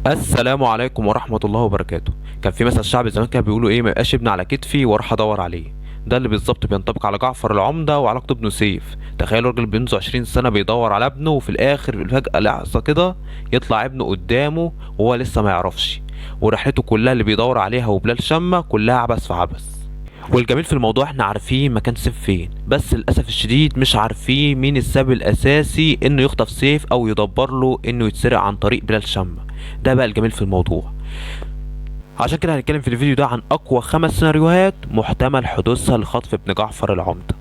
السلام عليكم ورحمة الله وبركاته. كان في مثل شعبي زمان كانوا بيقولوا ايه: ما يبقاش ابن على كتفي واروح ادور عليه. ده اللي بالظبط بينطبق على جعفر العمدة وعلاقته ابنه سيف. تخيلوا راجل بينزو 20 سنة بيدور على ابنه، وفي الاخر فجأة لحظة كده يطلع ابنه قدامه وهو لسه ما يعرفش، ورحلته كلها اللي بيدور عليها وبلال شمة كلها عبث في عبث. والجميل في الموضوع احنا عارفين مكان سيف فين، بس للاسف الشديد مش عارفين مين السبب الاساسي انه يخطف سيف او يدبر له انه يتسرق عن طريق بلال شمة. ده بقى الجميل في الموضوع. عشان كده هنتكلم في الفيديو ده عن اقوى 5 سيناريوهات محتمل حدوثها لخطف ابن جعفر العمدة.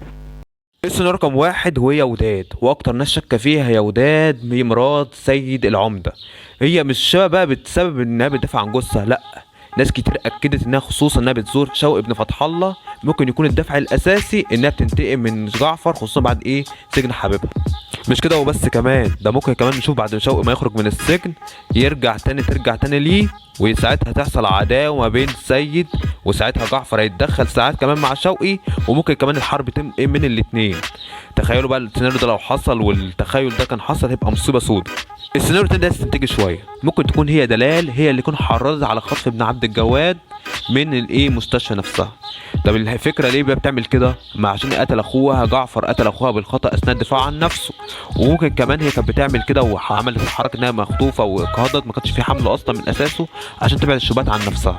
السيناريو رقم 1 وهي وداد، واكتر ناس شاكه فيها هي وداد مرات سيد العمدة. هي مش شبه بقى بسبب انها بتدافع عن جثة، لا، ناس كتير اكدت انها خصوصا انها بتزور شوقي بن فتح الله ممكن يكون الدافع الاساسي انها بتنتقم من جعفر، خصوصا بعد سجن حبيبها. مش كده وبس، كمان ده ممكن كمان نشوف بعد شوقي ما يخرج من السجن ترجع تاني ليه، وساعتها تحصل عداوه ما بين سيد، وساعتها جعفر هيتدخل ساعات كمان مع شوقي، وممكن كمان الحرب تنقم من الاتنين. تخيلوا بقى السيناريو ده لو حصل، والتخيل ده كان حصل هيبقى مصيبه سودة. السيناريو التاني ده استنتاجي شويه، ممكن تكون هي دلال هي اللي تكون حرضت على خطف ابن عبد الجواد من مستشفى نفسها. طب الفكره ليه بقى بتعمل كده؟ ما عشان قتل اخوها، جعفر قتل اخوها بالخطا اثناء الدفاع عن نفسه، وممكن كمان هي كانت بتعمل كده وعملت الحركه انها مخطوفه واجهضت، ما كانش في حمل اصلا من اساسه عشان تبعد الشبهات عن نفسها.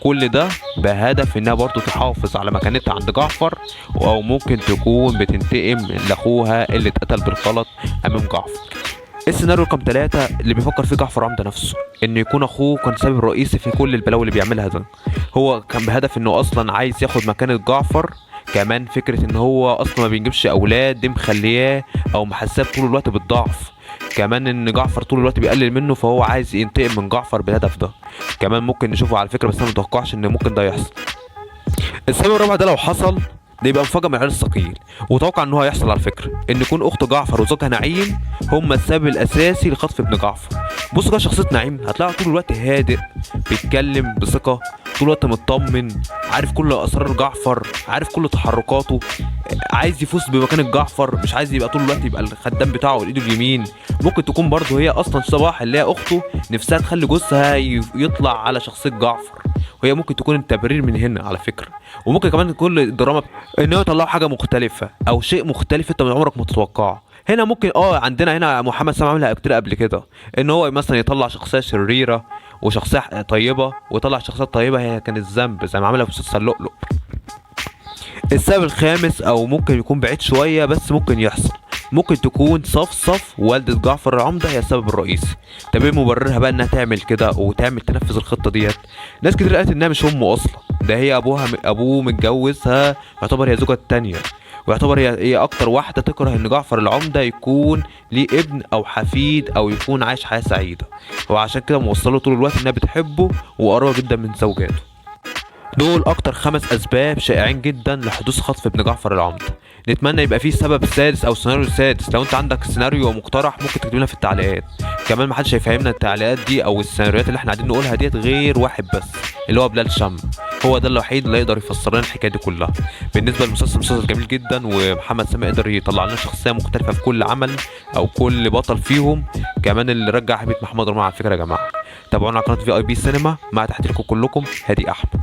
كل ده بهدف انها برضه تحافظ على مكانتها عند جعفر، او ممكن تكون بتنتقم لاخوها اللي اتقتل بالغلط امام جعفر. السيناريو رقم 3 اللي بيفكر فيه جعفر عمدة نفسه، ان يكون اخوه كان سبب رئيسي في كل البلاوي اللي بيعملها ده. هو كان بهدف انه اصلا عايز ياخد مكانة جعفر. كمان فكرة ان هو اصلا ما بينجبش اولاد دي مخلياه او محساه طول الوقت بالضعف. كمان ان جعفر طول الوقت بيقلل منه، فهو عايز ينتقم من جعفر بالهدف ده. كمان ممكن نشوفه على فكرة، بس انا متوقعش ان ممكن ده يحصل. السبب الرابع ده لو حصل ده يبقى مفاجأة من العيار الثقيل، وتوقع ان هو هيحصل على فكرة، ان يكون اخت جعفر وزوجها نعيم هما السبب الاساسي لخطف ابن جعفر. بصوا كده شخصية نعيم هتلاقيها طول الوقت هادئ، بيتكلم بثقة، طول الوقت مطمن، عارف كل اسرار جعفر، عارف كل تحركاته، عايز يفوز بمكانة جعفر، مش عايز يبقى طول الوقت يبقى الخدام بتاعه والايد اليمين. ممكن تكون برضه هي اصلا صباح اللي هي اخته نفسها تخلي جوزها يطلع على شخصية جعفر، وهي ممكن تكون التبرير من هنا على فكرة. وممكن كمان كل الدراما ان هو يطلعوا حاجه مختلفه او شيء مختلف انت من عمرك ما تتوقعه. هنا ممكن عندنا هنا محمد سامي عملها كتير قبل كده، ان هو مثلا يطلع شخصيه شريره وشخصيه طيبه، ويطلع شخصيات طيبه هي كان الذنب زي ما عملها في مسلسل لؤلؤ. السبب الخامس او ممكن يكون بعيد شويه بس ممكن يحصل، ممكن تكون صفصف والدة جعفر العمدة هي السبب الرئيسي. طب ايه مبررها بقى انها تعمل كده وتعمل تنفذ الخطة ديت؟ ناس كتير قالت انها مش امه اصلا، ده هي ابوه متجوزها، يعتبر هي زوجة التانية، ويعتبر هي اكتر واحدة تكره ان جعفر العمدة يكون ليه ابن او حفيد او يكون عايش حياة سعيدة، وعشان كده موصله طول الوقت انها بتحبه وقريبة جدا من زوجاته. دول اكتر 5 اسباب شائعين جدا لحدوث خطف ابن جعفر العمدة. نتمنى يبقى فيه سبب سادس او سيناريو سادس. لو انت عندك سيناريو مقترح ممكن تكتب لنا في التعليقات. كمان محدش هيفهمنا التعليقات دي او السيناريوهات اللي احنا قاعدين نقولها ديت غير واحد بس، اللي هو بلال شم. هو ده الوحيد اللي يقدر يفسر لنا الحكايه دي كلها. بالنسبه للمسلسل، مسلسل جميل جدا، ومحمد سامي قدر يطلع لنا شخصيه مختلفه في كل عمل او كل بطل فيهم. كمان اللي رجع حبيب محمد رمضان على فكره يا جماعه. تابعونا على قناه VIP سينما، مع تحياتي لكم كلكم، هادي احمد.